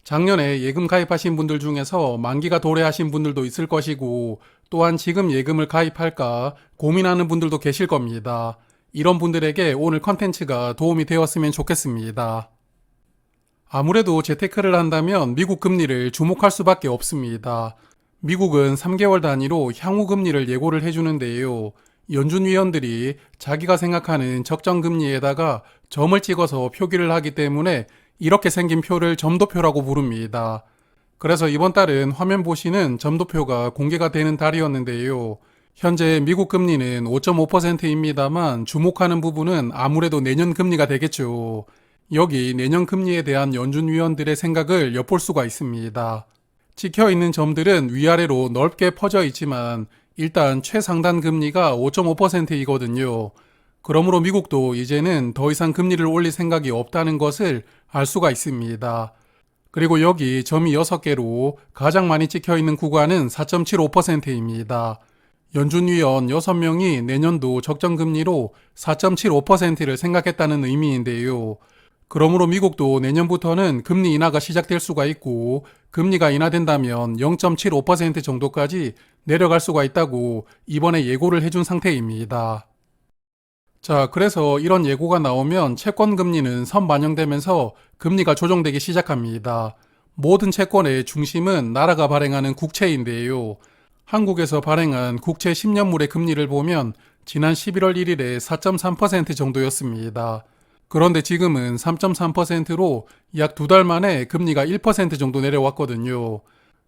작년에 예금 가입하신 분들 중에서 만기가 도래하신 분들도 있을 것이고, 또한 지금 예금을 가입할까 고민하는 분들도 계실 겁니다. 이런 분들에게 오늘 컨텐츠가 도움이 되었으면 좋겠습니다. 아무래도 재테크를 한다면 미국 금리를 주목할 수밖에 없습니다. 미국은 3개월 단위로 향후 금리를 예고를 해주는데요. 연준 위원들이 자기가 생각하는 적정 금리에다가 점을 찍어서 표기를 하기 때문에 이렇게 생긴 표를 점도표라고 부릅니다. 그래서 이번 달은 화면 보시는 점도표가 공개가 되는 달이었는데요. 현재 미국 금리는 5.5%입니다만 주목하는 부분은 아무래도 내년 금리가 되겠죠. 여기 내년 금리에 대한 연준 위원들의 생각을 엿볼 수가 있습니다. 찍혀있는 점들은 위아래로 넓게 퍼져 있지만 일단 최상단 금리가 5.5%이거든요. 그러므로 미국도 이제는 더 이상 금리를 올릴 생각이 없다는 것을 알 수가 있습니다. 그리고 여기 점이 6개로 가장 많이 찍혀있는 구간은 4.75%입니다. 연준위원 6명이 내년도 적정금리로 4.75%를 생각했다는 의미인데요. 그러므로 미국도 내년부터는 금리 인하가 시작될 수가 있고 금리가 인하된다면 0.75% 정도까지 내려갈 수가 있다고 이번에 예고를 해준 상태입니다. 자, 그래서 이런 예고가 나오면 채권 금리는 선반영되면서 금리가 조정되기 시작합니다. 모든 채권의 중심은 나라가 발행하는 국채인데요. 한국에서 발행한 국채 10년물의 금리를 보면 지난 11월 1일에 4.3% 정도였습니다. 그런데 지금은 3.3%로 약 2달 만에 금리가 1% 정도 내려왔거든요.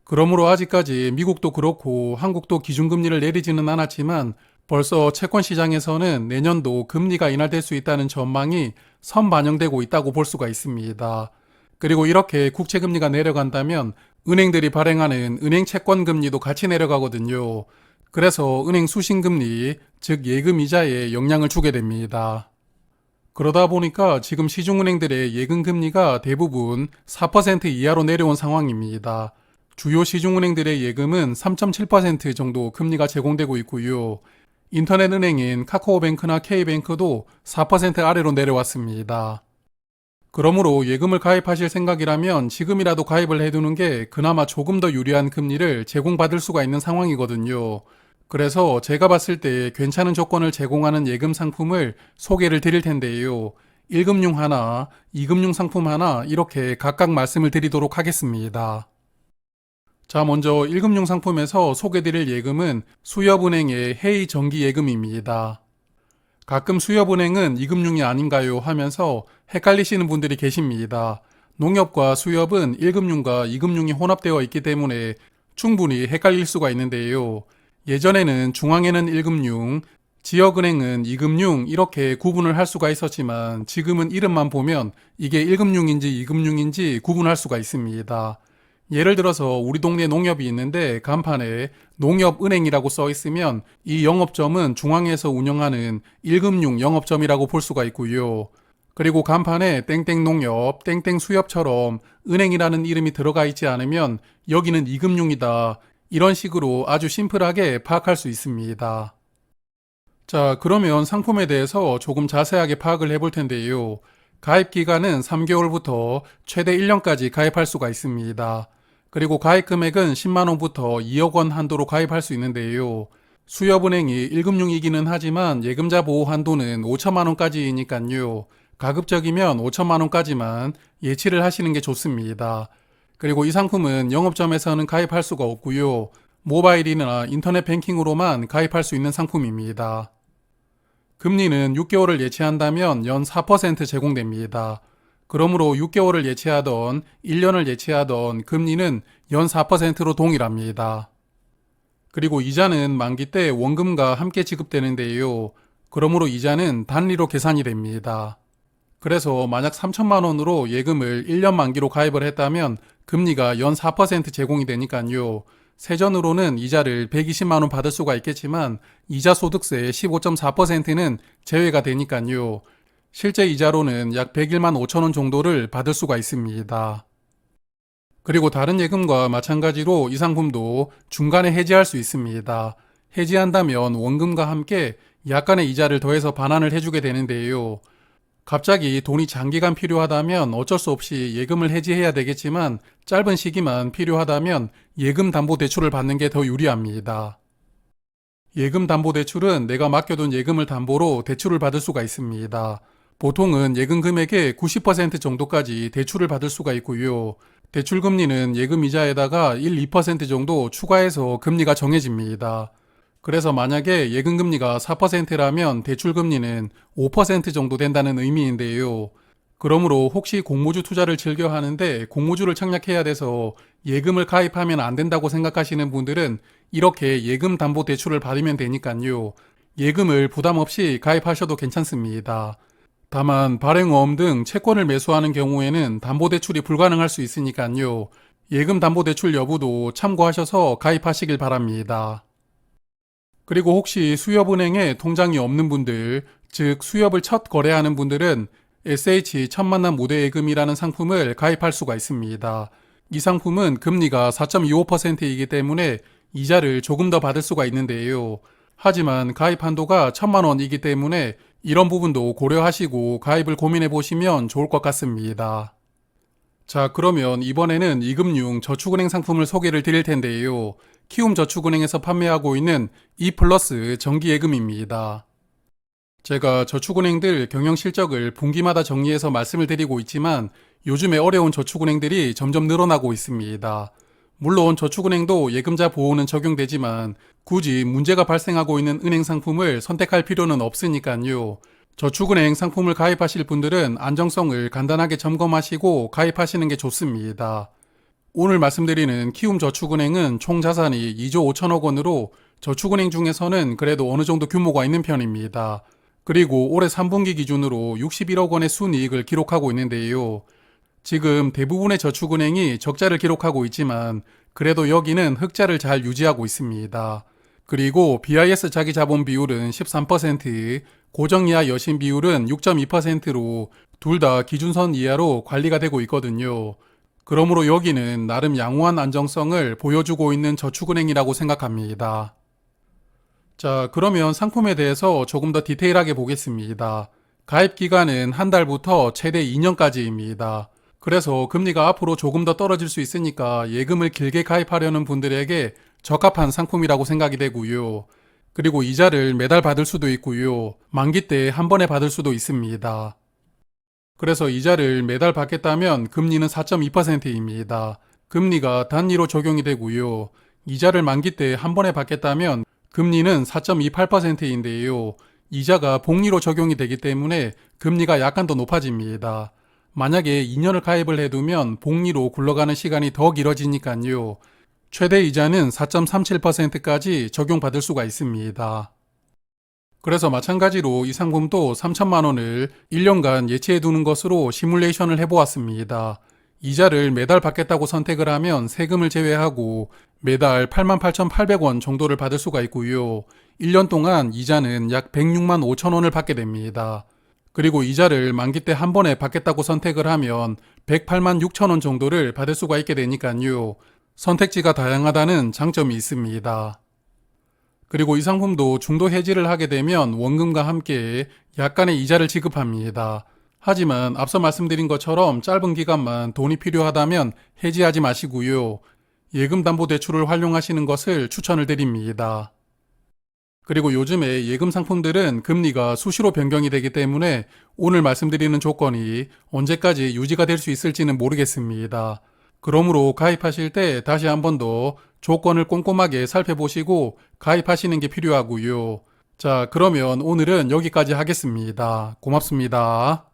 그러므로 아직까지 미국도 그렇고 한국도 기준금리를 내리지는 않았지만 벌써 채권 시장에서는 내년도 금리가 인하될 수 있다는 전망이 선반영되고 있다고 볼 수가 있습니다. 그리고 이렇게 국채금리가 내려간다면 은행들이 발행하는 은행 채권 금리도 같이 내려가거든요. 그래서 은행 수신금리, 즉 예금이자에 영향을 주게 됩니다. 그러다 보니까 지금 시중은행들의 예금금리가 대부분 4% 이하로 내려온 상황입니다. 주요 시중은행들의 예금은 3.7% 정도 금리가 제공되고 있고요. 인터넷 은행인 카카오뱅크나 K뱅크도 4% 아래로 내려왔습니다. 그러므로 예금을 가입하실 생각이라면 지금이라도 가입을 해두는 게 그나마 조금 더 유리한 금리를 제공받을 수가 있는 상황이거든요. 그래서 제가 봤을 때 괜찮은 조건을 제공하는 예금 상품을 소개를 드릴 텐데요. 1금융 하나, 2금융 상품 하나 이렇게 각각 말씀을 드리도록 하겠습니다. 자, 먼저 1금융 상품에서 소개드릴 예금은 수협은행의 해이정기예금입니다. 가끔 수협은행은 2금융이 아닌가요 하면서 헷갈리시는 분들이 계십니다. 농협과 수협은 1금융과 2금융이 혼합되어 있기 때문에 충분히 헷갈릴 수가 있는데요. 예전에는 중앙에는 1금융, 지역은행은 2금융 이렇게 구분을 할 수가 있었지만 지금은 이름만 보면 이게 1금융인지 2금융인지 구분할 수가 있습니다. 예를 들어서 우리 동네 농협이 있는데 간판에 농협은행이라고 써 있으면 이 영업점은 중앙에서 운영하는 1금융 영업점이라고 볼 수가 있고요. 그리고 간판에 땡땡농협, 땡땡수협처럼 은행이라는 이름이 들어가 있지 않으면 여기는 2금융이다. 이런 식으로 아주 심플하게 파악할 수 있습니다. 자, 그러면 상품에 대해서 조금 자세하게 파악을 해볼 텐데요. 가입 기간은 3개월부터 최대 1년까지 가입할 수가 있습니다. 그리고 가입 금액은 10만원부터 2억 원 한도로 가입할 수 있는데요. 수협은행이 1금융이기는 하지만 예금자 보호 한도는 5천만원까지이니까요. 가급적이면 5천만원까지만 예치를 하시는 게 좋습니다. 그리고 이 상품은 영업점에서는 가입할 수가 없고요. 모바일이나 인터넷 뱅킹으로만 가입할 수 있는 상품입니다. 금리는 6개월을 예치한다면 연 4% 제공됩니다. 그러므로 6개월을 예치하던 1년을 예치하던 금리는 연 4%로 동일합니다. 그리고 이자는 만기 때 원금과 함께 지급되는데요. 그러므로 이자는 단리로 계산이 됩니다. 그래서 만약 3천만 원으로 예금을 1년 만기로 가입을 했다면 금리가 연 4% 제공이 되니까요. 세전으로는 이자를 120만 원 받을 수가 있겠지만 이자 소득세 15.4%는 제외가 되니까요. 실제 이자로는 약 101만 5천 원 정도를 받을 수가 있습니다. 그리고 다른 예금과 마찬가지로 이 상품도 중간에 해지할 수 있습니다. 해지한다면 원금과 함께 약간의 이자를 더해서 반환을 해주게 되는데요. 갑자기 돈이 장기간 필요하다면 어쩔 수 없이 예금을 해지해야 되겠지만 짧은 시기만 필요하다면 예금 담보 대출을 받는 게 더 유리합니다. 예금 담보 대출은 내가 맡겨둔 예금을 담보로 대출을 받을 수가 있습니다. 보통은 예금 금액의 90% 정도까지 대출을 받을 수가 있고요. 대출 금리는 예금 이자에다가 1, 2% 정도 추가해서 금리가 정해집니다. 그래서 만약에 예금 금리가 4%라면 대출 금리는 5% 정도 된다는 의미인데요. 그러므로 혹시 공모주 투자를 즐겨 하는데 공모주를 청약해야 돼서 예금을 가입하면 안 된다고 생각하시는 분들은 이렇게 예금 담보 대출을 받으면 되니까요. 예금을 부담 없이 가입하셔도 괜찮습니다. 다만 발행어음 등 채권을 매수하는 경우에는 담보대출이 불가능할 수 있으니까요. 예금 담보대출 여부도 참고하셔서 가입하시길 바랍니다. 그리고 혹시 수협은행에 통장이 없는 분들, 즉 수협을 첫 거래하는 분들은 SH 첫 만남 무대예금이라는 상품을 가입할 수가 있습니다. 이 상품은 금리가 4.25%이기 때문에 이자를 조금 더 받을 수가 있는데요. 하지만 가입 한도가 1,000만 원이기 때문에 이런 부분도 고려하시고 가입을 고민해 보시면 좋을 것 같습니다. 자, 그러면 이번에는 이금융 저축은행 상품을 소개를 드릴 텐데요. 키움저축은행에서 판매하고 있는 E 플러스 정기예금입니다. 제가 저축은행들 경영 실적을 분기마다 정리해서 말씀을 드리고 있지만 요즘에 어려운 저축은행들이 점점 늘어나고 있습니다. 물론 저축은행도 예금자 보호는 적용되지만 굳이 문제가 발생하고 있는 은행 상품을 선택할 필요는 없으니까요. 저축은행 상품을 가입하실 분들은 안정성을 간단하게 점검하시고 가입하시는 게 좋습니다. 오늘 말씀드리는 키움저축은행은 총 자산이 2조 5천억 원으로 저축은행 중에서는 그래도 어느 정도 규모가 있는 편입니다. 그리고 올해 3분기 기준으로 61억 원의 순이익을 기록하고 있는데요. 지금 대부분의 저축은행이 적자를 기록하고 있지만 그래도 여기는 흑자를 잘 유지하고 있습니다. 그리고 BIS 자기자본 비율은 13%, 고정이하 여신 비율은 6.2%로 둘 다 기준선 이하로 관리가 되고 있거든요. 그러므로 여기는 나름 양호한 안정성을 보여주고 있는 저축은행이라고 생각합니다. 자, 그러면 상품에 대해서 조금 더 디테일하게 보겠습니다. 가입 기간은 한 달부터 최대 2년까지입니다. 그래서 금리가 앞으로 조금 더 떨어질 수 있으니까 예금을 길게 가입하려는 분들에게 적합한 상품이라고 생각이 되고요. 그리고 이자를 매달 받을 수도 있고요. 만기 때 한 번에 받을 수도 있습니다. 그래서 이자를 매달 받겠다면 금리는 4.2%입니다. 금리가 단위로 적용이 되고요. 이자를 만기 때 한 번에 받겠다면 금리는 4.28%인데요. 이자가 복리로 적용이 되기 때문에 금리가 약간 더 높아집니다. 만약에 2년을 가입을 해두면 복리로 굴러가는 시간이 더 길어지니까요. 최대 이자는 4.37%까지 적용받을 수가 있습니다. 그래서 마찬가지로 이 상품도 3천만 원을 1년간 예치해 두는 것으로 시뮬레이션을 해보았습니다. 이자를 매달 받겠다고 선택을 하면 세금을 제외하고 매달 88,800원 정도를 받을 수가 있고요. 1년 동안 이자는 약 106만 5천 원을 받게 됩니다. 그리고 이자를 만기 때 한 번에 받겠다고 선택을 하면 108만 6천 원 정도를 받을 수가 있게 되니까요. 선택지가 다양하다는 장점이 있습니다. 그리고 이 상품도 중도 해지를 하게 되면 원금과 함께 약간의 이자를 지급합니다. 하지만 앞서 말씀드린 것처럼 짧은 기간만 돈이 필요하다면 해지하지 마시고요. 예금담보대출을 활용하시는 것을 추천을 드립니다. 그리고 요즘에 예금 상품들은 금리가 수시로 변경이 되기 때문에 오늘 말씀드리는 조건이 언제까지 유지가 될 수 있을지는 모르겠습니다. 그러므로 가입하실 때 다시 한 번 더 조건을 꼼꼼하게 살펴보시고 가입하시는 게 필요하고요. 자, 그러면 오늘은 여기까지 하겠습니다. 고맙습니다.